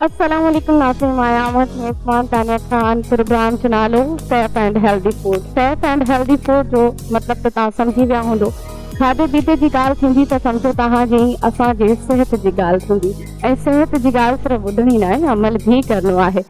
अस्सलाम वालेकुम नाज़रीन, माया अहमद मेज़बान तानिया खान प्रोग्राम चुना लो safe and healthy food. Safe and healthy food जो मतलब त तव्हां सम्झी विया हूंदो। खाधे पीते जी ॻाल्हि थींदी त सम्झो तव्हां जी असांजे सिहत जी ॻाल्हि थींदी ऐं सिहत जी ॻाल्हि सिर्फ़ु ॿुधणी न आहे, अमल भी करणो आहे।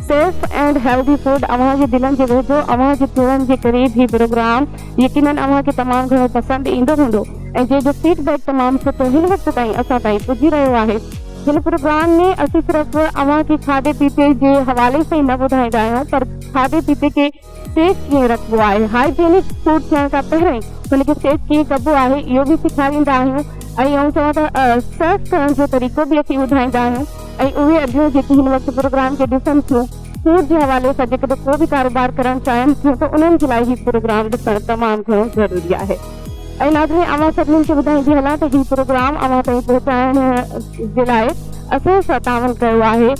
सेफ एंड हेल्दी फूड अव्हां जे दिलनि जे वेझो, अव्हां जे दिलनि जे क़रीब ही प्रोग्राम यकीनन अव्हां खे तमामु घणो पसंदि ईंदो हूंदो ऐं जंहिंजो फीडबैक तमामु सुठो हिन वक़्त ताईं असां ताईं पुॼी रहियो आहे। हिन प्रोग्राम में असीं सिर्फ़ु अव्हां खे खाधे पीते जे हवाले से ही न ॿुधाईंदा आहियूं, पर खाधे पीते खे सेफ कीअं रखिबो आहे, हाइजीनिक फूड थियण खां पहिरीं हुनखे सेफ कीअं कबो आहे, इहो बि सेखारींदा आहियूं ऐं चवां त सर्व करण जो तरीक़ो बि असीं ॿुधाईंदा आहियूं। ऐं उहे अॼु जेके हिन वक़्तु प्रोग्राम खे ॾिसनि थियूं फूड जे हवाले सां, जेकॾहिं को बि कारोबार करणु चाहिनि थियूं त उन्हनि जे लाइ हीउ प्रोग्राम ॾिसणु तमामु घणो ज़रूरी आहे। ऐं नाज़रीन, अव्हां सभिनीनि खे ॿुधाईंदी हलां त हीउ प्रोग्राम अव्हां ताईं पहुचाइण जे लाइ असां सां तावन कयो आहे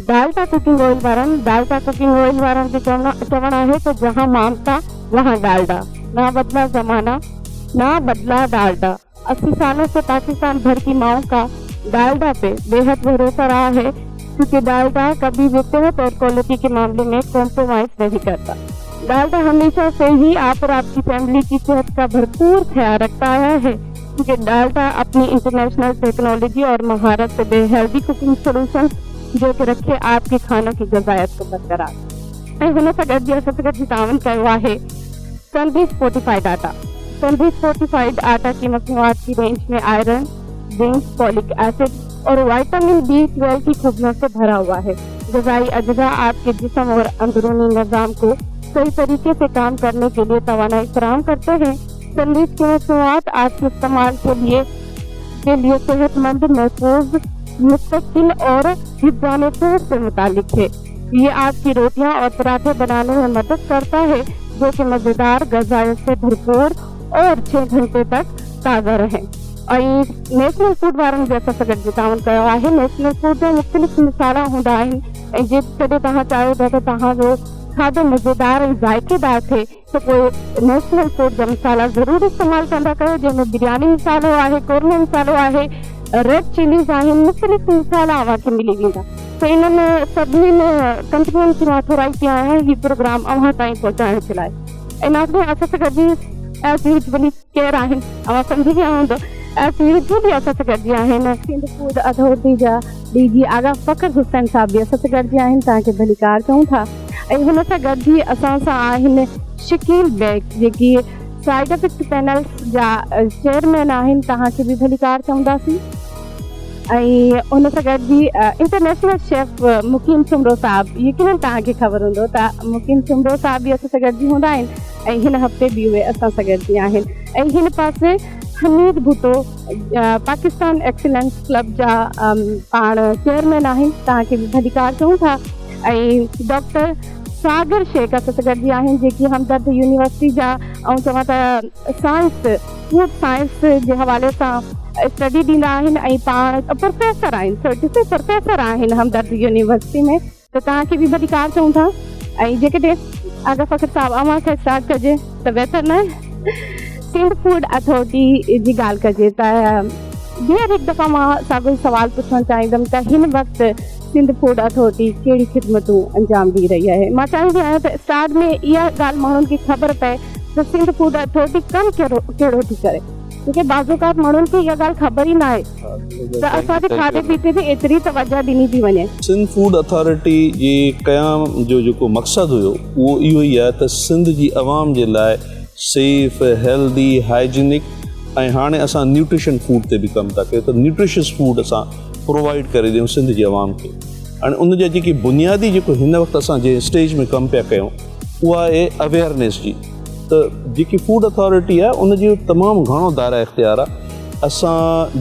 डालडा कुकिंग ऑयल वारनि। डालडा कुकिंग ऑयल वारनि जो चवणु आहे त जहाँ मामता वहाँ डालडा, ना बदला ज़माना ना बदला डालडा। 80 सालों से पाकिस्तान भर की माओं का डालडा पे बेहद भरोसा रहा है, क्योंकि डालडा कभी भी सेहत और क्वालिटी के मामले में कॉम्प्रोमाइज नहीं करता। डालडा हमेशा से ही आप और आपकी फैमिली की सेहत का भरपूर ख्याल रखता आया है, क्योंकि डालडा अपनी इंटरनेशनल टेक्नोलॉजी और महारत से हेल्दी कुकिंग सोल्यूशन जो कि रखे आपके खानों की गज़ायत को बरकरार। ऐं हुन सां गॾु तावन कयो आहे सनबीस फोर्टिफाइड आटा। सनबीस फोर्टिफाइड आटा की मसनूआत की रेंज में आयरन, जिंक, फॉलिक एसिड और विटामिन B12 की खूबियों से भरा हुआ है। ग़िज़ाई अज्जा आपके जिस्म और अंदरूनी निज़ाम को सही तरीके से काम करने के लिए तवानाई फराहम करते हैं। सनबीस की मसनूआत आपके इस्तेमाल के लिए सेहतमंद, महफूज, मुस्तकिल और हिफ्ज़ान सेहत से मुतालिक है। ये आपकी रोटियां और पराठे बनाने में मदद करता है, जो कि मज़ेदार, ग़िज़ाई से भरपूर और 6 घंटे तक ताज़ा रहें। ऐं नेशनल फूड वारनि बि असां सां गॾु तावन कयो आहे। नेशनल फूड जा मुख़्तलिफ़ मिसाला हूंदा आहिनि ऐं जेकॾहिं तव्हां चाहियो था त तव्हांजो खाधो मज़ेदार ऐं ज़ाइक़ेदार थिए त पोइ नेशनल फूड जा मसाला ज़रूरु इस्तेमालु कंदा कयो, जंहिंमें बिरयानी मसालो आहे, कोरमे मसालो आहे, रेड चिलीज़ आहिनि, मुख़्तलिफ़ मसाला अव्हांखे मिली वेंदा। त इन्हनि सभिनीनि कंपनियुनि खे मां थोराईंदी आहियां हीउ प्रोग्राम अव्हां ताईं पहुचाइण जे लाइ। ऐं नाज़रीन, असां सां गॾु एज़ यूजुअली केरु आहिनि, अव्हां सम्झी विया हूंदो। एज़ यूजुअली असां सां गॾु आहिनि सिंध फूड अथॉरिटी जा DG आगा फ़ख़्र हुसैन साहब बि असां सां गॾु आहिनि, तव्हांखे भलीकार चऊं था। ऐं हुन सां गॾु ई असां सां आहिनि शकील बेग, जेकी साइड इफेक्ट पैनल जा चेयरमैन आहिनि, तव्हांखे बि भलीकार चवंदासीं। ऐं हुन सां गॾु ई इंटरनेशनल शेफ मुकीम सुमरो साहब, यकीनन तव्हांखे ख़बर हूंदो त मुकीम सुमरो साहब बि असां सां गॾु ई हूंदा आहिनि ऐं हिन हफ़्ते बि उहे असां सां गॾु ई आहिनि। ऐं हिन पासे हमीद भुट्टो पाकिस्तान एक्सीलेंस क्लब जा पाण चेयरमैन आहिनि, तव्हांखे बि भलीकार चऊं था। ऐं डॉक्टर सागर शेख असां सां गॾु आहिनि, जेकी हमदर्द यूनिवर्सिटी जा ऐं चवां त साइंस, फूड साइंस जे हवाले सां स्टडी ॾींदा आहिनि ऐं पाण प्रोफेसर आहिनि, सर्टिफिकेट प्रोफेसर आहिनि हमदर्द यूनिवर्सिटी में, त तव्हांखे बि भलीकार चऊं था। ऐं जेकॾहिं आगा फ़ख़्र साहब अव्हां खे स्टार्ट कजे त बहितर न सिंध फूड अथॉरिटी जी ॻाल्हि कजे त ॿीहर हिकु दफ़ा मां साॻियो सवाल पुछणु चाहींदमि त हिन वक़्तु सिंध फूड अथॉरिटी कहिड़ी ख़िदमतूं अंजाम ॾेई रही आहे। मां चाहींदी आहियां त स्टार्ट में इहा ॻाल्हि माण्हुनि खे ख़बर पए त सिंध फूड अथॉरिटी कमु कहिड़ो थी करे, क्योंकि बाज़ोकात माण्हुनि खे इहा ॻाल्हि ख़बर ई न आहे त असांजे खाधे पीते ते एतिरी तवजह ॾिनी थी वञे। सिंध फूड अथॉरिटी जे क़याम जो जेको मक़सदु हुयो उहो इहो ई आहे त सिंध जी आवाम जे लाइ सेफ, हेल्दी, हाइजीनिक ऐं हाणे असां न्यूट्रिशन फूड ते बि कमु था कयूं, त न्यूट्रिशियस फूड असां प्रोवाइड करे ॾियूं सिंध जी आवाम खे। हाणे उन जा जेकी बुनियादी जेको हिन वक़्तु असां जे स्टेज में कमु पिया कयूं उहा आहे अवेयरनेस जी। त जेकी फूड अथॉरिटी आहे उन जो तमामु घणो दायरा इख्तियार आहे। असां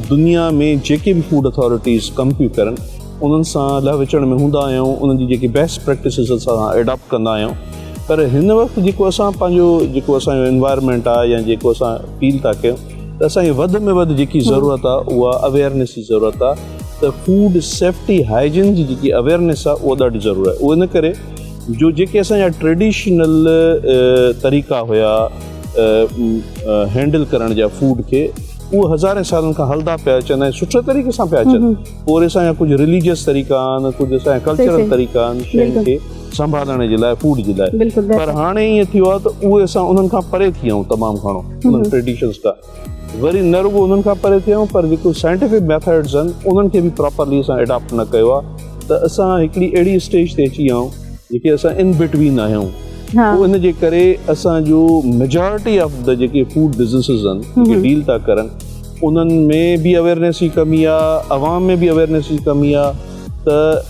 दुनिया में जेके बि फूड अथॉरिटीज़ कमु पियूं करनि उन्हनि सां लह विचण में हूंदा आहियूं, उन्हनि जी जेकी बेस्ट प्रैक्टिसिस असां एडॉप्ट कंदा आहियूं। पर हिन वक़्तु जेको असां पंहिंजो जेको असांजो एनवायरमेंट आहे या जेको असां फील था कयूं त असांजी वधि में वधि जेकी ज़रूरत आहे उहा अवेयरनेस जी ज़रूरत आहे। त फूड सेफ्टी हाइजीन जी जेकी अवेयरनेस आहे उहा ॾाढी ज़रूरत आहे। उहो इन करे जो जेके असांजा ट्रेडिशनल तरीक़ा हुया हैंडल करण जा फूड खे, उहे हज़ारे सालनि खां हलंदा पिया अचनि ऐं सुठे तरीक़े सां पिया अचनि। और असांजा कुझु रिलीजियस तरीक़ा आहिनि, कुझु असांजा कल्चरल तरीक़ा आहिनि शयुनि खे संभालण जे लाइ, फूड जे लाइ। पर हाणे ईअं थियो आहे त उहे असां उन्हनि खां परे थी विया आहियूं तमामु घणो, उन्हनि ट्रेडिशन्स खां। वरी न रुॻो उन्हनि खां परे थी विया आहियूं, पर जेको साइंटिफिक मेथड्स आहिनि उन्हनि खे बि प्रॉपरली असां एडॉप्ट न कयो आहे। त असां हिकिड़ी अहिड़ी स्टेज ते अची विया आहियूं जेके असां इन बिटवीन आहियूं। इन जे करे असांजो मेजॉरिटी ऑफ द जेके फूड बिज़नेसिस आहिनि जेके डील था करनि, उन्हनि में बि अवेयरनेस जी कमी आहे, अवाम में बि अवेयरनेस जी कमी आहे। त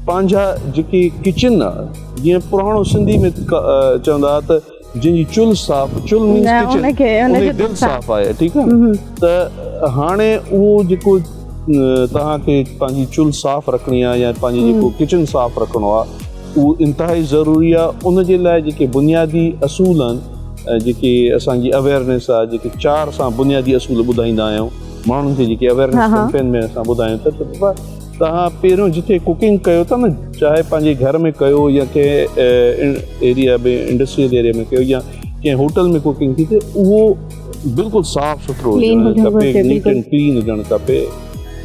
पंहिंजा जेके किचन आहे, जीअं पुराणो सिंधी में चवंदा त जंहिंजी चुल्ह साफ़, चुल्ह मीन्स किचन, उनजी दिलि साफ़ आहे, ठीकु आहे। त हाणे उहो जेको तव्हांखे पंहिंजी चुल्ह साफ़ रखणी आहे या पंहिंजी जेको किचन साफ़ रखिणो आहे, उहो इंतिहाई ज़रूरी आहे। उन जे लाइ जेके बुनियादी असूल आहिनि, जेके असांजी अवेयरनेस आहे, जेके 4 असां बुनियादी असूल ॿुधाईंदा आहियूं माण्हुनि खे, जेके अवेयरनेस कैंपेन में असां ॿुधायूं त तव्हां पहिरियों जिथे कुकिंग कयो था न, चाहे पंहिंजे घर में कयो या कंहिं एरिया में, इंडस्ट्रियल एरिया में कयो या कंहिं होटल में कुकिंग थी थिए, उहो बिल्कुलु साफ़ सुथरो हुजणु खपे, नीट एंड क्लीन हुजणु खपे।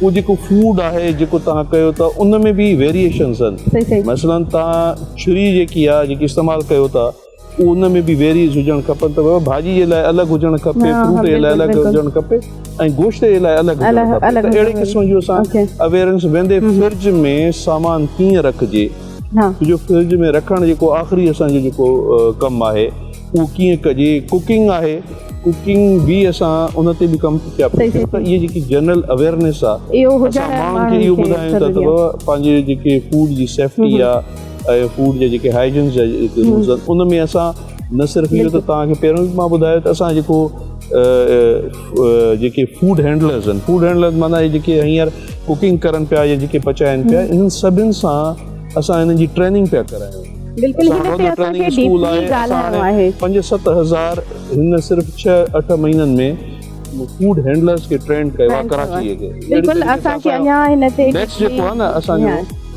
उहो जेको फूड आहे जेको तव्हां कयो था उन में बि वेरिएशन्स आहिनि। मसलन तव्हां छुरी जेकी आहे, जेकी इस्तेमालु कयो था, उन में बि वेरिएस हुजणु खपनि। त भाॼी जे लाइ अलॻि हुजणु खपे, फ्रूट जे लाइ अलॻि हुजणु खपे, ऐं गोश्त जे लाइ अलॻि हुजणु खपे। त अहिड़े क़िस्म जो असां अवेयरनेस वेंदे फ्रिज में सामान कीअं रखिजे, जो फ्रिज में रखणु जेको आख़िरी असांजो जेको कमु आहे उहो कीअं कजे। कुकिंग आहे, कुकिंग बि असां उन ते बि कमु पिया कयूं। त इहे जेकी जनरल अवेयरनेस आहे, असां माण्हुनि खे इहो ॿुधायूं था त पंहिंजे जेके फूड जी सेफ्टी आहे ऐं फूड जा जेके हाइजीन्स जा जेके रूल्स आहिनि, उन में असां न सिर्फ़ु इहो त तव्हांखे पहिरियों बि मां ॿुधायो त असां जेको जेके फूड हैंडलर्स आहिनि, फूड हैंडलर्स माना जेके हींअर कुकिंग करनि पिया या जेके पचाइनि पिया, इन्हनि सभिनि सां असां हिननि जी ट्रेनिंग पिया करायूं। ट्रेनिंग स्कूल आहे, 5-7 हज़ार हिन सिर्फ़ु 6-8 महीननि में फूड हैंडलर्स खे ट्रेन कयो आहे कराचीअ खे। नेक्स्ट जेको आहे न असांजो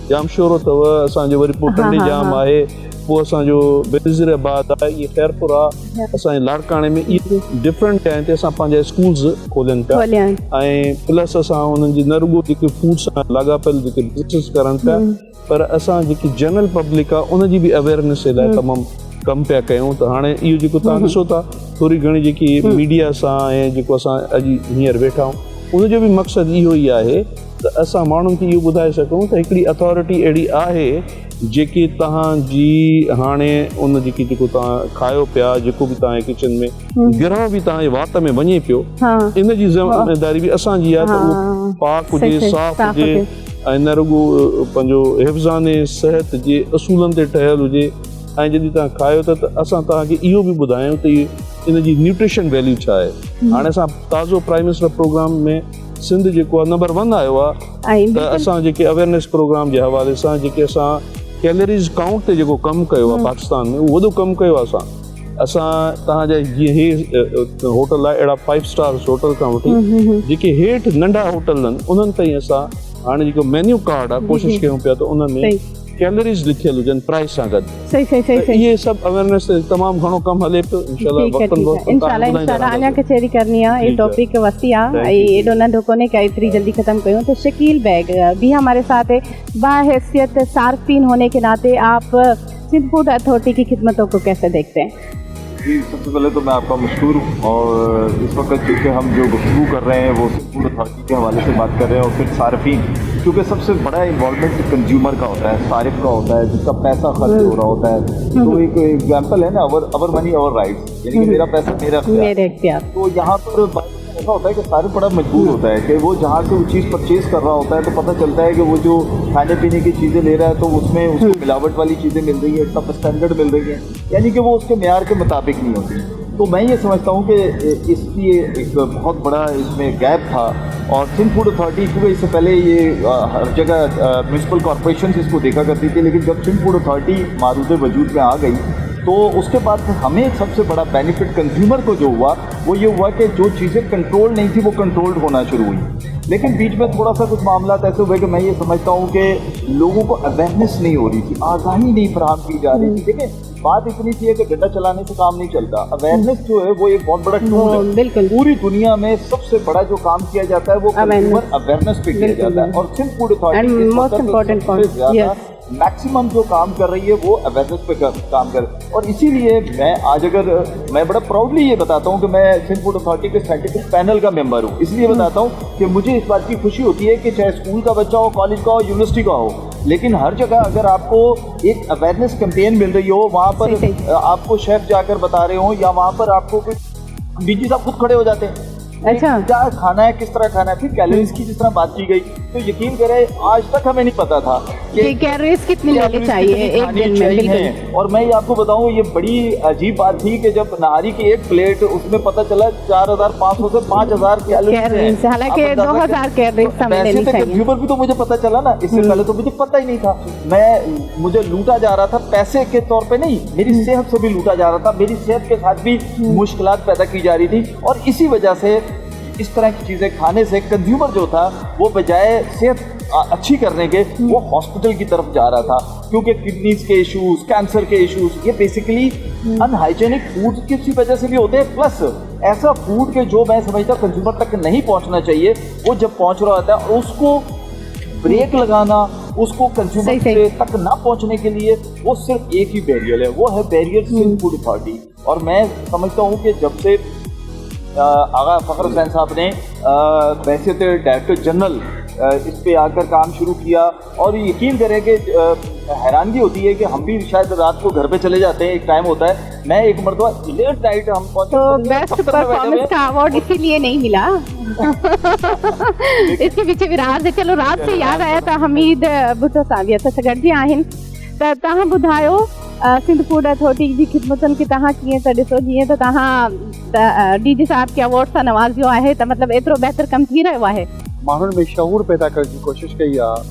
जाम शोरो अथव, असांजो वरी पोइ टंडे जाम आहे, पोइ असांजो बेनज़ीराबाद आहे, इहे ख़ैरपुर आहे, असांजे लाड़काणे में इहे डिफरेंट जॻहियुनि ते असां पंहिंजा स्कूल्स खोलियनि पिया। ऐं प्लस असां उन्हनि जी न रुॻो जेके फूड सां लाॻापियल जेके बिज़नेस करनि पिया, पर असां जेकी जनरल पब्लिक आहे उनजी बि अवेयरनेस जे लाइ तमामु कमु पिया कयूं। त हाणे इहो जेको तव्हां ॾिसो था थोरी घणी जेकी मीडिया सां ऐं जेको असां अॼु हींअर वेठा आहियूं, उनजो बि मक़सदु इहो ई आहे त असां माण्हुनि खे इहो ॿुधाए सघूं त हिकिड़ी अथॉरिटी अहिड़ी आहे जेकी तव्हांजी हाणे उन जेको तव्हां खायो पिया, जेको बि तव्हांजे किचन में गिरह बि तव्हांजे वात में वञे पियो, इन जी ज़िमेदारी बि असांजी आहे त उहो पाक हुजे, साफ़ हुजे, ऐं न रुॻो पंहिंजो हिफ़्ज़ाने सिहत जे असूलनि ते ठहियलु हुजे। ऐं जॾहिं तव्हां खायो था त असां तव्हांखे इहो बि ॿुधायूं त इन जी न्यूट्रिशन वैल्यू छा आहे। हाणे असां ताज़ो प्राइम मिनिस्टर प्रोग्राम में सिंध जेको आहे नंबर 1 आयो आहे। त असां जेके अवेयरनेस प्रोग्राम जे हवाले सां जेके असां कैलरीज़ काउंट ते जेको कमु कयो आहे पाकिस्तान में, उहो वॾो कमु कयो आहे। असां तव्हांजा जीअं हे होटल आहे, अहिड़ा 5 स्टार्स होटल खां वठी जेके हेठि नंढा होटल आहिनि, उन्हनि ताईं असां हाणे जेको मेन्यू कार्ड आहे कोशिशि कयूं पिया त उन में कैलरीज़ लिखियल हुजनि प्राइस सां गॾु। इहे सभु अवेयरनेस ते तमामु घणो कमु हले पियो। इंशाल्लाह अञा कचहरी करणी आहे, ये टॉपिक वसी आहे, एॾो नंढो कोन्हे कि एतिरी जल्दी ख़त्म कयूं। तो शकील बैग भी हमारे साथ है। बाहैसियत सार्फिन होने के नाते आप सिंध फूड अथॉरिटी की खिदमतों को कैसे देखते हैं? जी, सबसे पहले तो मैं आपका मशकूर हूँ, और इस वक्त चूँकि हम जो गुफ्तगू कर रहे हैं वो फूड अथॉरिटी के हवाले से बात कर रहे हैं, और फिर सार्फिन, क्योंकि सबसे बड़ा इन्वॉल्वमेंट कंज्यूमर का होता है, सारिफ का होता है, जिसका पैसा खर्च हो रहा होता है। तो एक एग्जाम्पल है ना, अवर मनी अवर राइट्स, यानी कि मेरा पैसा मेरा इख्तियार। तो यहाँ पर ऐसा होता है कि सारे बड़ा मजबूर होता है कि वो जहाँ से वो चीज़ परचेज़ कर रहा होता है, तो पता चलता है कि वो जो खाने पीने की चीज़ें ले रहा है तो उसमें उसको मिलावट वाली चीज़ें मिल रही है, सब स्टैंडर्ड मिल रही है, यानी कि वो उसके मेयार के मुताबिक नहीं होती। तो मैं ये समझता हूँ कि इसकी एक बहुत बड़ा इसमें गैप था, और सिंध फूड अथॉरिटी, क्योंकि इससे पहले ये हर जगह म्यूनसिपल कॉरपोरेशन इसको देखा करती थी, लेकिन जब सिंध फूड अथॉरिटी मारूद वजूद में आ गई तो उसके बाद हमें सबसे बड़ा बेनिफिट कंज्यूमर को जो हुआ वो ये हुआ कि जो चीज़ें कंट्रोल नहीं थी वो कंट्रोल्ड होना शुरू हुई। लेकिन बीच में थोड़ा सा कुछ मामला ऐसे हुए कि मैं ये समझता हूँ कि लोगों को अवेयरनेस नहीं हो रही थी, आगाही नहीं फराहम की जा रही थी। देखिए बात इतनी थी कि डंडा चलाने से काम नहीं चलता, अवेयरनेस जो है वो एक बहुत बड़ा टूल है। पूरी दुनिया में सबसे बड़ा जो काम किया जाता है वो कंज्यूमर अवेयरनेस पे किया जाता है और सिंध फूड अथॉरिटी मैक्सिमम जो काम कर रही है वो अवेयरनेस पे काम कर। और इसीलिए मैं बड़ा प्राउडली ये बताता हूँ कि मैं सिंध फूड अथॉरिटी के साइंटिफिक पैनल का मेंबर हूँ। इसलिए बताता हूँ कि मुझे इस बात की खुशी होती है कि चाहे स्कूल का बच्चा हो, कॉलेज का हो, यूनिवर्सिटी का हो, लेकिन हर जगह अगर आपको एक अवेयरनेस कैंपेन मिल रही हो, वहाँ पर आपको शेफ जाकर बता रहे हो या वहाँ पर आपको कोई डीजी साहब खुद खड़े हो जाते हैं, अच्छा क्या खाना है, किस तरह खाना है। फिर कैलोरीज की जिस तरह बात की गई तो यकीन करें आज तक हमें नहीं पता था कि कैलोरीज कितनी लेनी चाहिए एक दिन में। और मैं ये आपको बताऊं ये बड़ी अजीब बात थी कि जब नहारी की एक प्लेट उसमें पता चला 4500 से 5000 कैलोरीज, हालांकि 2000 कैलोरीज कंज्यूमर भी तो मुझे पता चला ना, इससे पहले तो मुझे पता ही नहीं था। मुझे लूटा जा रहा था पैसे के तौर पे नहीं, मेरी सेहत से भी लूटा जा रहा था, मेरी सेहत के साथ भी मुश्किलात पैदा की जा रही थी। और इसी वजह से इस तरह की चीज़ें खाने से कंज्यूमर जो था वो बजाय सेहत अच्छी करने के वो हॉस्पिटल की तरफ जा रहा था, क्योंकि किडनीज के इश्यूज, कैंसर के इश्यूज ये बेसिकली अनहाइजेनिक फूड की वजह से भी होते हैं। प्लस ऐसा फूड के जो मैं समझता हूँ कंज्यूमर तक नहीं पहुँचना चाहिए वो जब पहुँच रहा होता है और उसको ब्रेक लगाना, उसको कंज्यूमर तक ना पहुँचने के लिए वो सिर्फ एक ही बैरियर है, वो है बैरियर सिंध फूड अथॉरिटी। और मैं समझता हूँ कि जब से आगा फ़खर हुसैन साहब ने वैसे तो डायरेक्टर जनरल इस पे आकर काम शुरू किया और यकीन करें कि हैरानगी होती है कि हम भी शायद रात को घर पे चले जाते हैं, एक टाइम होता है। मैं एक मरतबा लेट नाइट हम पहुंचे तो बेस्ट परफॉर्मेंस का अवार्ड इसीलिए नहीं मिला इसके पीछे भी राज है। चलो राज से याद आया था हमीद भुट्टो साहब त सगढ़ जी आहिनि त तव्हां ॿुधायो सिंध फूड अथॉरिटी जी ख़िदमतुनि खे तव्हां कीअं त ॾिसो, जीअं त तव्हां डीजी साहब खे अवार्ड सां नवाज़ियो आहे त मतिलबु एतिरो बहितर कमु थी रहियो आहे। माण्हुनि में शऊर पैदा करण जी कोशिश कई आहे।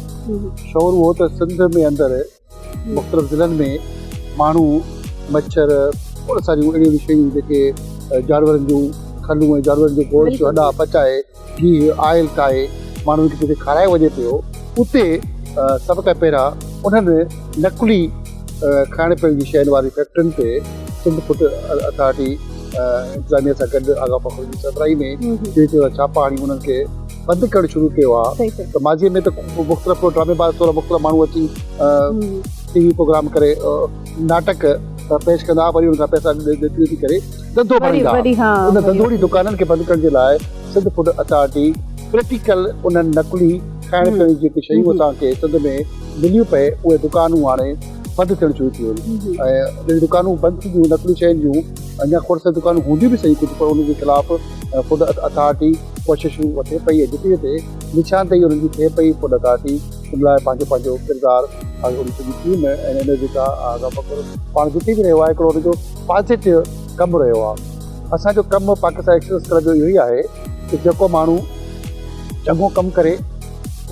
शऊर उहो त सिंध में अंदरि मुख़्तलिफ़ ज़िलनि में माण्हू मच्छर खोड़ सारियूं अहिड़ियूं शयूं जेके जानवरनि जूं खलूं ऐं जानवरनि जो गोश्त जो हॾा पचाए घी आयल ठाहे माण्हुनि खे जिते खाराए वञे पियो, उते सभ खां पहिरां उन्हनि नकुली खाइण पीअण जी शयुनि वारी फैक्ट्रियुनि ते सिंध फूड अथॉरिटी इंतज़ामिया सां गॾु आगा फ़खर जी सरबराही में छापा हणी उन्हनि खे बंदि करणु शुरू कयो आहे। त माज़ीअ में त मुख़्तलिफ़ ड्रामेबाज़ तौरु मुख़्तलिफ़ माण्हू अची टीवी प्रोग्राम करे नाटक पेश कंदा, वरी उनखां पैसा ॾेई करे धंधो भरींदा। उन धंधोड़ी दुकाननि खे बंदि करण जे लाइ सिंध फूड अथॉरिटी प्रैक्टिकल उन्हनि नकुली खाइण पीअण जी जेके शयूं असांखे सिंध में मिलियूं पए उहे दुकानूं हाणे बंदि थियणु शुरू थी वयूं। ऐं जॾहिं दुकानूं बंदि थियूं नकुली शयुनि जूं, अञा खोड़ सारी दुकानूं हूंदियूं बि सही कुझु, पर उनजे ख़िलाफ़ु फूड अथॉरिटी कोशिशूं वठे पई ऐं जिते जिते निशानदेही उन्हनि जी थिए पई फूड अथॉरिटी उन लाइ पंहिंजो किरदारु उन सॼी टीम ऐं हिन जेका आगा फ़खर पाण जिते बि रहियो आहे हिकिड़ो उनजो पॉज़िटिव कमु रहियो आहे। असांजो कमु पाकिस्तान एक्सप्रेस क्लब जो इहो ई आहे कि जेको माण्हू चङो कमु करे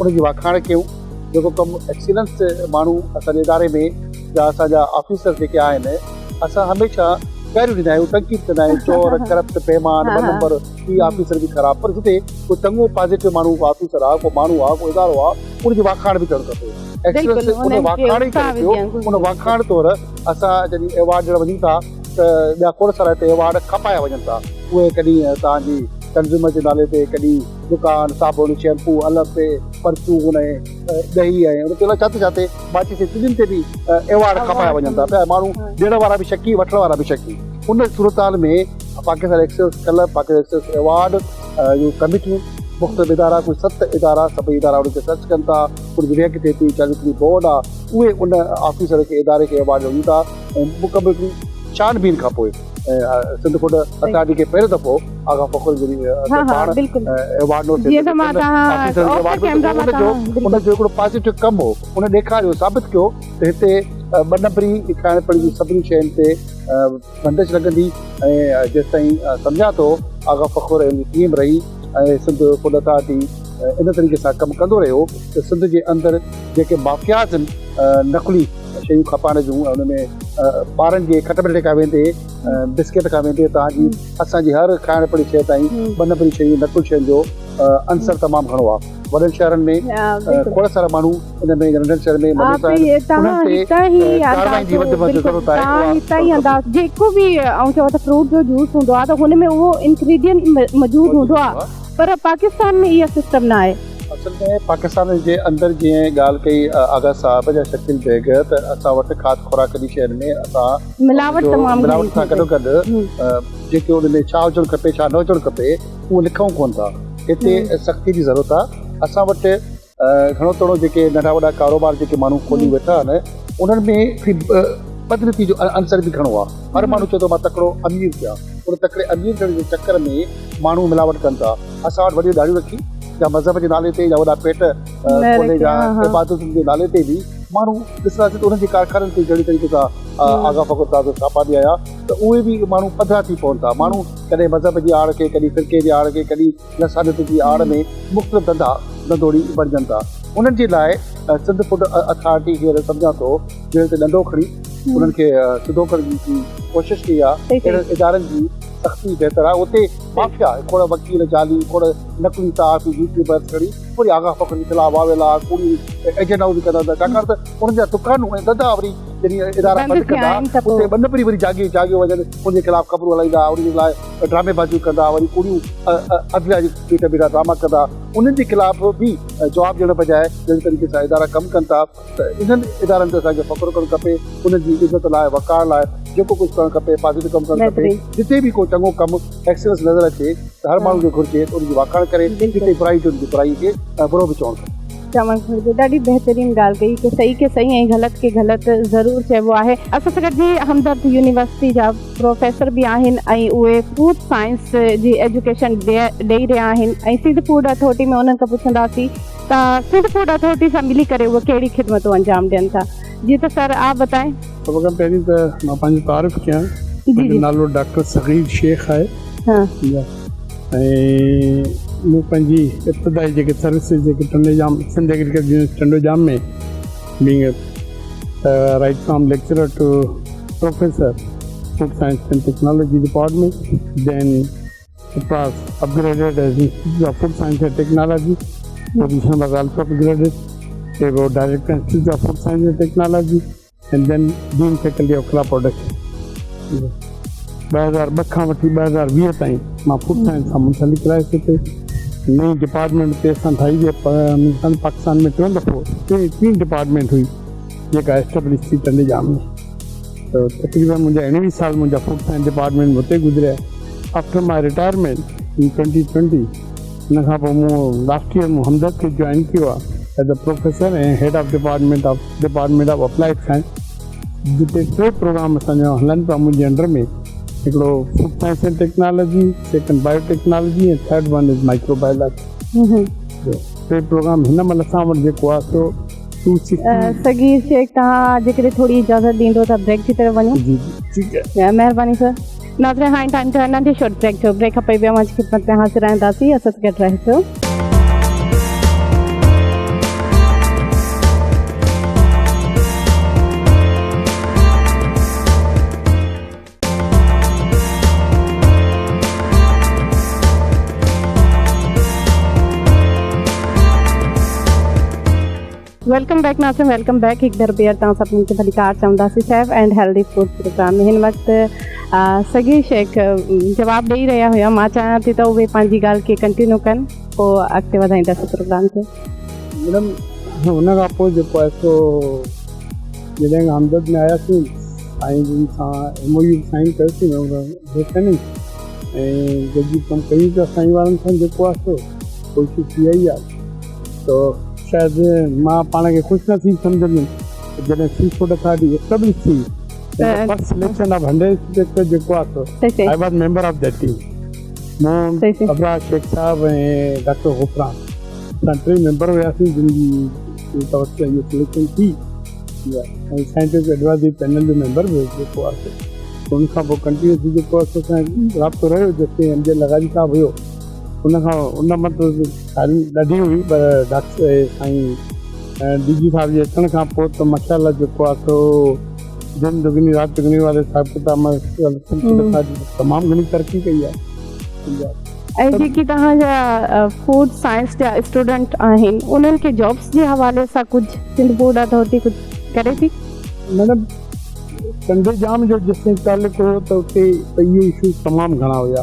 उनजी वाखाण कयूं, जेको कमु एक्सीलेंस माण्हू असांजे इदारे में या असांजा ऑफिसर जेके आहिनि असां हमेशह पहिरियों ॾींदा आहियूं, तनक़ीद कंदा आहियूं, चोर करप्ट बेईमान ॿ नंबर ही ऑफिसर बि ख़राबु, पर जिते को चङो पॉज़िटिव माण्हू ऑफिसर आहे, को माण्हू आहे, को इदारो आहे, उनजी वाखाण बि करणु खपे। एक्सीलेंस उन वाखाण ई करे पियो, उन वाखाण तौरु असां जॾहिं अवार्ड ॾियणु वञूं था त ॿिया खोड़ सारा हिते अवार्ड खपाया वञनि था। उहे कॾहिं तव्हांजी कंज़्यूमर जे नाले ते, कॾहिं दुकान साबुण शैम्पू अलॻि ते परचून ऐं ॾही ऐं उन ते छाते छाते बाक़ी सिटियुनि ते बि अवार्ड खपाया वञनि था पिया। माण्हू ॾियण वारा बि शकी, वठण वारा बि शकी। उन सूरत हाल में Pakistan express club, Pakistan express award जूं कमिटियूं मुख़्तलिफ़ इदारा, कुझु 7 इदारा, सभई इदारा उनखे सर्च कनि था, कुझु रैंक थिए थी, चालीह बोर्ड आहे, उहे उन ऑफिसर खे इदारे खे अवार्ड ॾियूं था। ऐं मुकमल छानबीन खां पोइ सिंध फूड अथॉरिटी खे पहिरियों दफ़ो आगा फ़खर जो अवार्ड उनजो हिकिड़ो पॉज़िटिव कमु हो, उन ॾेखारियो, साबित कयो त हिते 2 नंबरी खाइण पीअण जी सभिनी शयुनि ते बंदिश लॻंदी। ऐं जेसिताईं सम्झां थो आगा फ़खर ऐं टीम रही ऐं सिंध फूड अथॉरिटी इन तरीक़े सां कमु कंदो रहियो त सिंध जे अंदरि जेके माफ़ियात आहिनि नकुली शयूं खपाइण जूं, उन में ॿारनि जे खट मिठे खां वेंदे बिस्किट खां वेंदे तव्हांजी असांजी हर खाइण पीअण शइ ताईं बन परी शयूं नकुल शयुनि जो अंसर तमामु घणो आहे वॾनि शहरनि में खोड़ सारा माण्हू इन में नंढनि शहरनि में जेको बि ऐं चओ त फ्रूट जो जूस हूंदो आहे त हुन में उहो इंग्रेडिएंट मौजूदु हूंदो आहे पर पाकिस्तान में इहा सिस्टम न आहे असल में पाकिस्तान जे अंदरि जीअं ॻाल्हि कई आगा साहब जा शकील बेग त असां वटि खाद खुराक जी शयुनि में असां मिलावट सां गॾोगॾु जेके उन में छा हुजणु खपे छा न हुजणु खपे उहो लिखूं कोन था हिते सख़्ती जी ज़रूरत आहे असां वटि घणो तोड़ो जेके नंढा वॾा कारोबार जेके माण्हू खोली वेठा आहिनि उन्हनि में बदनती जो अंसर बि घणो आहे हर माण्हू चए थो मां तकिड़ो अमीर थियां उन तकिड़े अमीर थियण जे चकर में माण्हू मिलावट कनि था असां वटि वॾियूं दाढ़ियूं रखी या मज़हब जे नाले ते या वॾा पेट खोले या इबादतुनि जे नाले ते बि माण्हू ॾिसंदासीं त उन्हनि जे कारखाननि ते जहिड़ी तरीक़े सां आगा फ़क़ुर ताज़ो छापा ॾिया त उहे बि माण्हू पधरा थी पवनि था माण्हू कॾहिं मज़हब जी आड़ खे कॾहिं फ़िरके जी आड़ खे कॾहिं लसानत जी आड़ में मुख़्तलिफ़ धंधोड़ी बणिजनि था उन्हनि जे लाइ सिंध फूड अथॉरिटी हींअर सम्झां थो जहिड़े ते ॾंडो खणी उन्हनि खे सिधो करण जी कोशिशि कई आहे अहिड़नि इदारनि जी सख़्ती बहितर आहे उते माफ़िया खोड़ वकील जाली खोड़ नकली तार यूट्यूबर खणी पूरी आगाह फ़क़ुर जे ख़िलाफ़ु आवेल आहे पूरी एजेंडाऊं बि कंदा था छाकाणि त उन्हनि जा दुकानूं ऐं धंधा वरी जॾहिं इदारा बंदि कंदा उते बंदि वरी जागियूं वञनि उनजे ख़िलाफ़ु ख़बरूं हलाईंदा उनजे लाइ ड्रामेबाजियूं कंदा वरी कुड़ियूं अदलिया जी बीठा बीठा ड्रामा कंदा उन्हनि जे ख़िलाफ़ बि जवाबु ॾियण बजाए जहिड़े तरीक़े सां इदारा कमु कनि था त इन्हनि इदारनि ते असांखे फ़ख़ुरु करणु खपे उन्हनि जी इज़त लाइ वक़ार लाइ जेको कुझु करणु खपे पॉज़िटिव कमु करणु खपे जिते बि को चङो कमु एक्सीलेंस नज़र अचे त हर माण्हू खे घुरिजे त उनजी वाखाण करे जिते बुराई जो उनजी बुराई खे बुरो बि चवणु खपे चवणु घुरिजे ॾाढी बहितरीन ॻाल्हि कई की सही खे सही ऐं ग़लति खे ग़लति ज़रूरु चइबो आहे असां सां गॾु जी हमदर्द यूनिवर्सिटी जा प्रोफेसर बि आहिनि ऐं उहे फूड साइंस जी एजुकेशन ॾेई रहिया आहिनि ऐं सिंध फूड अथॉरिटी में उन्हनि खां पुछंदासीं त सिंध फूड अथॉरिटी सां मिली करे उहे कहिड़ी ख़िदमतूं अंजाम ॾियनि था जी त सर आप बताएं सभ खां पहिरीं त मां पंहिंजो तारीफ़ कयां मुंहिंजो नालो डॉक्टर सग़ीर शेख आहे ऐं मूं पंहिंजी इब्तिदाई जेके सर्विसिस जेके टंडेजाम सिंध एग्रीकल्चर यूनिवर्सिटी टंडोजाम में being right from lecturer to professor food science and technology department then it was upgraded as Institute of Food Science and Technology position was also upgraded they were director Institute of Food Science and Technology and then Dean Faculty of Crop Production 2002 खां वठी 2020 ताईं मां food science सां मुंसलिक रहे हिते नई department ते असां ठाही हुई पाकिस्तान में टियों दफ़ो टी डिपार्टमेंट हुई जेका एस्टेब्लिश थी टंडेजाम में त तक़रीबन मुंहिंजा 19 साल मुंहिंजा फूड साइंस डिपार्टमेंट में हुते गुज़रिया आफ्टर माई रिटायरमेंट इन 2020 हुन खां पोइ मूं लास्ट ईयर मूं हमदर्द खे जॉइन कयो आहे एज अ प्रोफेसर ऐं head of department of applied science जिते 3 प्रोग्राम असांजा हलनि पिया मुंहिंजे अंडर में हिकिड़ो food science and technology second biotechnology ऐं third one is microbiology 3 programme हिन महिल असां वटि जेको आहे सो 260 सगीर शेख तव्हां जेकॾहिं थोरी इजाज़त ॾींदो त ब्रेक जी तरफ़ वञो जी ठीकु आहे महिरबानी सर नाज़रीन हाणे टाइम थियो आहे नंढे शॉर्ट ब्रेक जो ब्रेक खां पोइ बि अवां जी ख़िदमत में हाज़िर रहंदासीं असां सां गॾु रहिजो वेलकम बैक नाज़रीन वेलकम बैक हिकु दर ॿीहर तव्हां सभिनी खे भली कार चवंदासीं safe and healthy food programme में हिन वक़्तु सगीर शेख जवाबु ॾेई रहिया हुया मां चाहियां थी त उहे पंहिंजी ॻाल्हि खे कंटिन्यू कनि पोइ अॻिते वधाईंदासीं प्रोग्राम खे मैडम हुन खां पोइ जेको आहे सो जॾहिं हमदर्द में आयासीं साईं जिन सां MOU साइन कयोसीं ऐं जॾहिं कमु कयूं था साईं वारनि सां जेको आहे सो कोशिशि थी वई आहे त शायदि मां पाण खे ख़ुशि न थी सम्झंदुमि जॾहिं सी फूड अथॉरिटी एस्टेब्लिश थी फर्स्ट सिलेक्शन ऑफ 100 इंस्पेक्टर जेको आहे so I was member of that team मूं अबरार शेख साहब ऐं डॉक्टर हुफरान असां 3 मेंबर हुयासीं जिन जी तरफ़ सां इहो सिलेक्शन थी ऐं साइंटिफिक एडवाइजरी पैनल जो मेंबर बि जेको आहे सो उन खां पोइ कंटिन्यूसली जेको आहे सो असांजो राब्तो रहियो जेसिताईं MJ लगाजी साहब हुयो उन मतिलबु तालीम ॾाढी हुई पर डॉक्टर साईं DG साहब जे अचण खां पोइ त माशाल्लाह जेको आहे सो दिन दुगनी रात दुगनी वाले हिसाब किताब में तमामु घणी तरक़ी कई आहे। ऐं जेकी तव्हांजा फूड साइंस जा स्टूडेंट आहिनि उन्हनि खे जॉब्स जे हवाले सां कुझु सिंध फूड अथॉरिटी कुझु करे थी? मतिलबु कंडे जाम जो जेसिताईं तालुक हुयो त उते इहो इशू तमामु घणा हुया।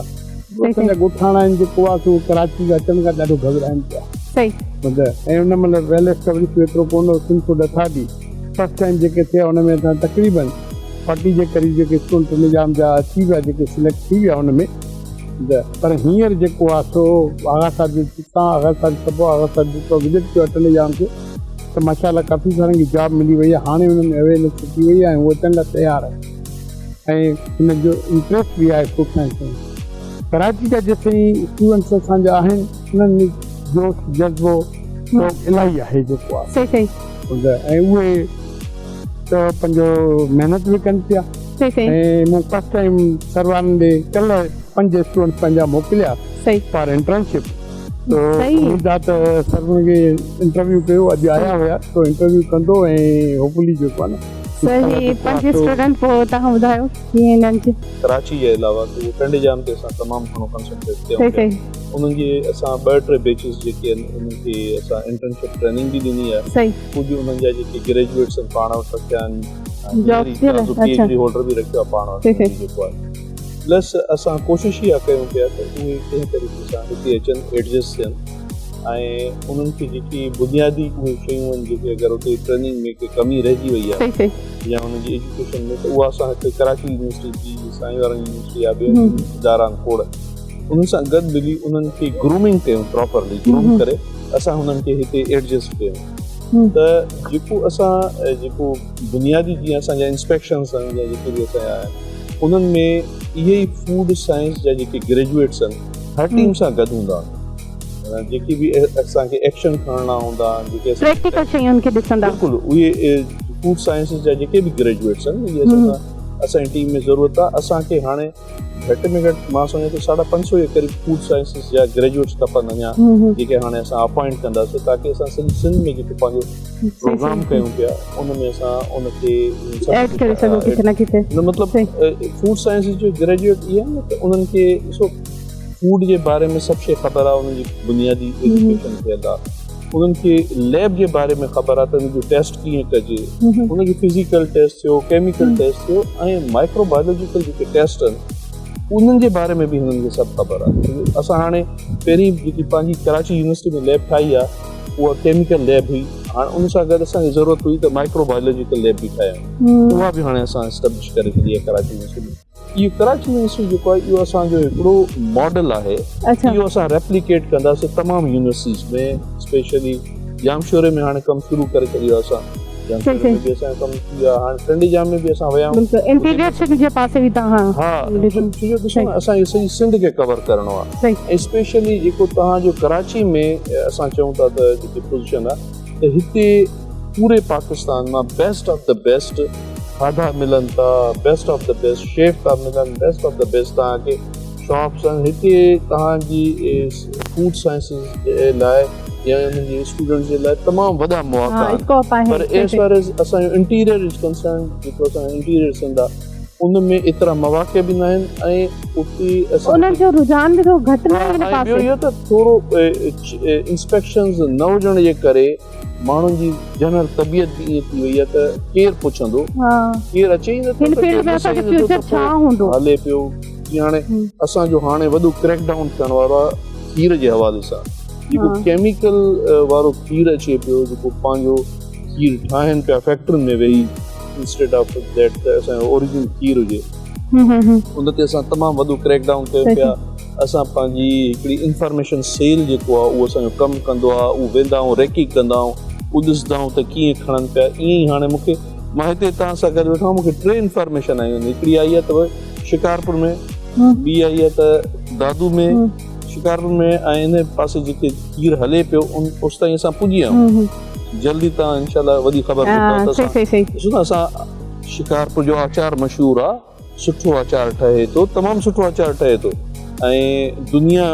असांजा ॻोठाणा आहिनि जेको आहे सो कराची खां अचण खां ॾाढो घबराइनि पिया। सही। ऐं उन महिल वेल एस्टेब्लिश एतिरो कोन हो Sindh food authority first time जेके थिया उन में असां तक़रीबन 40 जे क़रीब जेके स्टूडेंट निजाम जा अची विया जेके सिलेक्ट थी विया उन में। पर हींअर जेको आहे सो आगा साहब जे हितां आगा साहब सभु आगा साहब जेको विजिट कयो अटल निजाम खे त माशाल्लाह काफ़ी सारनि खे जॉब मिली वई आहे। हाणे उन्हनि में अवेयरनेस थी वई आहे ऐं उहो अचण लाइ तयारु आहे ऐं हुन जो इंट्रस्ट बि आहे फूड साइंस में। कराची जा जेसिताईं स्टूडेंट्स असांजा आहिनि उन्हनि में जोश जज़्बो इलाही आहे जेको आहे। सही सही। ऐं उहे त पंहिंजो महिनत बि कनि पिया। ऐं मूं फर्स्ट टाइम सरवारनि ॾे कल्ह 5 स्टूडेंट पंहिंजा मोकिलिया फॉर इंटर्नशिप। त सर खे इंटरव्यू कयो, अॼु आया हुया तो इंटरव्यू कंदो ऐं होपफुली जेको आहे न सही 5 स्टूडेंट पोइ तव्हां ॿुधायो कीअं इन्हनि खे कराची जे अलावा उहो कंडे जाम ते असां तमामु घणो कंसंट्रेट कयूं। उन्हनि खे असां 2-3 बैचिस जेके आहिनि उन्हनि खे असां इंटर्नशिप ट्रेनिंग बि ॾिनी आहे। कुझु उन्हनि जा जेके ग्रेजुएट्स आहिनि पाण वटि रखिया आहिनि, PhD होल्डर बि रखियो आहे पाण वटि जेको आहे। प्लस असां कोशिशि इहा कयूं पिया त उहे कंहिं तरीक़े सां हिते अचनि एडजस्ट थियनि ऐं उन्हनि खे जेकी बुनियादी उहे शयूं आहिनि जेके अगरि उते ट्रेनिंग में के कमी रहिजी वई आहे या उनजी एजुकेशन में त उहा असां हिते कराची यूनिवर्सिटी जी साईं वारनि यूनिवर्सिटी या ॿियो इदारा आहिनि खोड़ उन्हनि सां गॾु मिली उन्हनि खे ग्रूमिंग कयूं प्रॉपरली ग्रूम करे असां हुननि खे हिते एडजस्ट कयूं। त जेको असां जेको बुनियादी जीअं असांजा इंस्पेक्शन्स आहिनि या जेके बि असांजा आहिनि उन्हनि में इहे ई फूड साइंस जा जेके ग्रेजुएट्स आहिनि हर टीम सां गॾु हूंदा आहिनि। जेकी बि असांखे एक्शन खणणा हूंदा जेके प्रैक्टिकल शयुनि खे ॾिसंदा बिल्कुलु उहे फूड साइंसिस जा जेके बि ग्रेजुएट्स आहिनि इहे असांजी टीम में ज़रूरत आहे। असांखे हाणे घटि में घटि मां सम्झां थो 550 जे क़रीब फूड साइंसिस जा ग्रेजुएट्स खपनि अञा जेके हाणे असां अपॉइंट कंदासीं ताकी असां सिंध में जेको पंहिंजो प्रोग्राम कयूं पिया उन में असां उनखे ऐड करे सघूं किथे न किथे। मतिलबु फूड साइंसिस जो ग्रेजुएट इहे आहिनि त उन्हनि खे ॾिसो फूड जे बारे में सभु शइ ख़बर आहे, उन्हनि जी बुनियादी एजुकेशन थियल आहे, उन्हनि खे लैब जे बारे में ख़बर आहे त उनजो टेस्ट कीअं कजे, उनजो फिज़िकल टेस्ट थियो केमिकल टेस्ट थियो ऐं माइक्रोबायोलॉजिकल जेके टेस्ट आहिनि उन्हनि जे बारे में बि हिननि खे सभु ख़बर आहे। असां हाणे पहिरीं जेकी पंहिंजी कराची यूनिवर्सिटी में लैब ठाही आहे उहा केमिकल लैब हुई, हाणे उन सां गॾु असांखे ज़रूरत हुई त माइक्रोबायोलॉजिकल लैब बि ठाहियूं, उहा बि हाणे असां एस्टेब्लिश करे छॾी आहे कराची यूनिवर्सिटी में। इहो कराची यूनिवर्सिटी जेको आहे इहो असांजो हिकिड़ो मॉडल आहे, इहो असां रेप्लिकेट कंदासीं तमामु यूनिवर्सिटीज़ में, स्पेशली जामशोरे में हाणे कमु शुरू करे छॾियो आहे असां, जामशोरे में बि असांजो कमु थी वियो आहे, हाणे कंडी जाम में बि असां विया आहियूं। इंटीग्रेशन जे पासे बि तव्हां हा ॾिसो असांखे सॼी सिंध खे कवर करिणो आहे ऐं स्पेशली जेको तव्हांजो कराची में असां चऊं था त जेकी पोज़ीशन आहे त हिते पूरे पाकिस्तान मां बेस्ट ऑफ द बेस्ट खाधा मिलनि था, best of the best chef था मिलनि, बेस्ट ऑफ द बेस्ट तव्हांखे शॉप्स आहिनि हिते तव्हांजी फूड साइंसिस जे लाइ या उन्हनि स्टूडेंट्स जे लाइ तमामु वॾा मौक़ा आहिनि। पर एज़ फार एज़ असांजो इंटीरियर इज़ कंसर्न जेको असांजो इंटीरियर सिंध आहे उन में एतिरा मौक़ा बि न आहिनि ऐं उते उन्हनि जो रुझान बि थोरो घटि ॿियो इहो त थोरो इंस्पेक्शन्स न हुजण जे करे माण्हुनि जी जनरल तबियत बि ईअं थी वई आहे त केरु पुछंदो, केरु अचे ई नथो हले पियो। जीअं हाणे असांजो हाणे वॾो क्रैक डाउन थियण वारो आहे खीर जे हवाले सां, जेको केमिकल वारो खीर अचे पियो जेको पंहिंजो खीर ठाहिनि पिया फैक्ट्रियुनि में वेही इंस्टेड ऑफ दैट त असांजो ओरिजिनल खीर हुजे, उन ते असां तमामु वॾो क्रैक डाउन कयूं पिया। असां पंहिंजी हिकिड़ी इंफॉर्मेशन सेल जेको आहे उहो असांजो कमु कंदो आहे, उहो वेंदा आहियूं रेकी कंदा आहियूं, उहो ॾिसंदा आहियूं त कीअं खणनि पिया। ईअं ई हाणे मूंखे मां हिते तव्हां सां गॾु वेठो आहियां, मूंखे 3 इंफॉर्मेशन आयूं आहिनि, हिकिड़ी आई आहे त शिकारपुर में, ॿी आई आहे त दादू में शिकारपुर में ऐं इन पासे जेके खीर हले पियो उस ताईं असां पुॼी विया आहियूं। जल्दी तव्हां इंशाल्लाह वॾी ख़बर ॾिसो न असां शिकारपुर जो आचार मशहूरु आहे, सुठो आचार ठहे थो, तमामु सुठो आचार ठहे थो ऐं दुनिया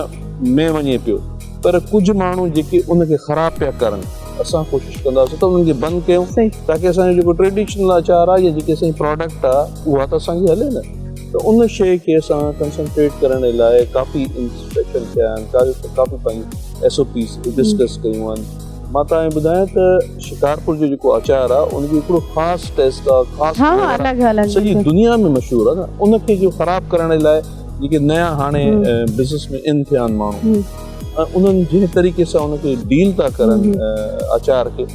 में वञे पियो, पर कुझु माण्हू जेके उनखे ख़राबु पिया करनि असां कोशिशि कंदासीं त उन्हनि खे बंदि कयूं सही ताकी असांजो जेको ट्रेडिशनल आचार आहे या जेकी असांजी प्रोडक्ट आहे उहा त असांजी हले न त उन शइ खे असां कंसंट्रेट करण लाइ काफ़ी इंस्पेक्शन कया आहिनि काफ़ी पंहिंजी SOPs डिस्कस कयूं आहिनि मां तव्हांखे ॿुधायां त शिकारपुर जो जेको आचार आहे उनजो हिकिड़ो ख़ासि टेस्ट आहे ख़ासि हाँ flavour आहे, अलग अलग सॼी दुनिया में मशहूरु आहे न उनखे जो ख़राबु करण लाइ जेके नया हाणे बिज़नेस में इन थिया आहिनि माण्हू उन्हनि जंहिं तरीक़े सां उनखे डील था करनि आचार खे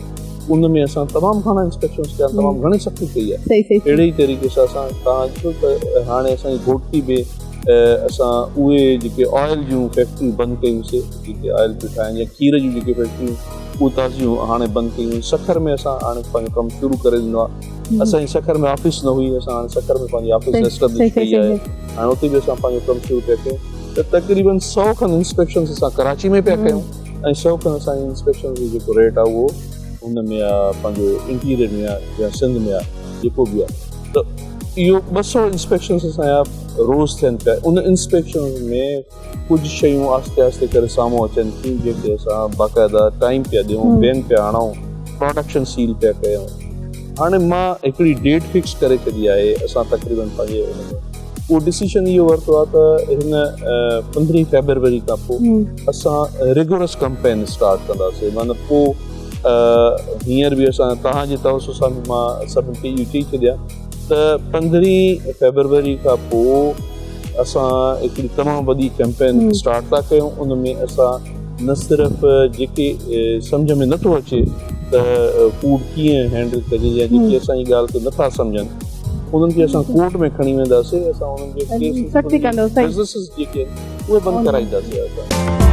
उन में असां तमामु घणा इंस्पेक्शन्स कया तमामु घणी सख़्ती कई आहे सही सही अहिड़े ई तरीक़े सां असां तव्हां ॾिसो त हाणे असांजी घोटी में असां उहे जेके ऑयल जूं फैक्ट्रियूं बंदि कयूंसीं जेके ऑयल पियूं ठाहिनि या खीर जूं जेके फैक्ट्रियूं उहे ताज़ियूं हाणे बंदि कयूं सखर में असां हाणे पंहिंजो कमु शुरू करे ॾिनो आहे असांजी सखर में ऑफिस न हुई असां हाणे सखर में पंहिंजी ऑफिस एस्टेब्लिश कई आहे हाणे उते बि असां पंहिंजो कमु शुरू पिया कयूं त तक़रीबन 100 खनि इंस्पेक्शन्स असां कराची में पिया कयूं ऐं 100 खनि असांजी इंस्पेक्शन जो जेको रेट आहे उहो हुन में आहे पंहिंजो इंटीरियर में आहे या सिंध में आहे जेको बि आहे त इहो 200 इंस्पेक्शन्स असांजा रोज़ थियनि पिया उन इंस्पेक्शन में कुझु शयूं आहिस्ते आहिस्ते करे साम्हूं अचनि थियूं जेके असां बाक़ाइदा टाइम पिया ॾियूं बैन पिया हणूं प्रोडक्शन सील पिया कयूं हाणे मां हिकिड़ी डेट फिक्स करे छॾी आहे असां तक़रीबन पंहिंजे हुन में उहो डिसीजन इहो वरितो आहे त हिन 15 फेब्रुअरी खां पोइ असां रिगोरस कैंपेन स्टार्ट कंदासीं माना पोइ हींअर बि असां तव्हांजे तवसु सां बि मां सभिनि खे इहो चई छॾियां त 15 फेब्रुअरी खां पोइ असां हिकिड़ी तमामु वॾी कैंपेन स्टार्ट था कयूं उन में असां न सिर्फ़ु जेके सम्झ में नथो अचे त फूड कीअं हैंडल कजे या जेके असांजी ॻाल्हि खे नथा सम्झनि उन्हनि खे असां कोर्ट में खणी वेंदासीं असां उन्हनि जे केस सख्ती कंदो सही बिज़नेसिस जेके आहिनि उहे बंदि कराईंदासीं असां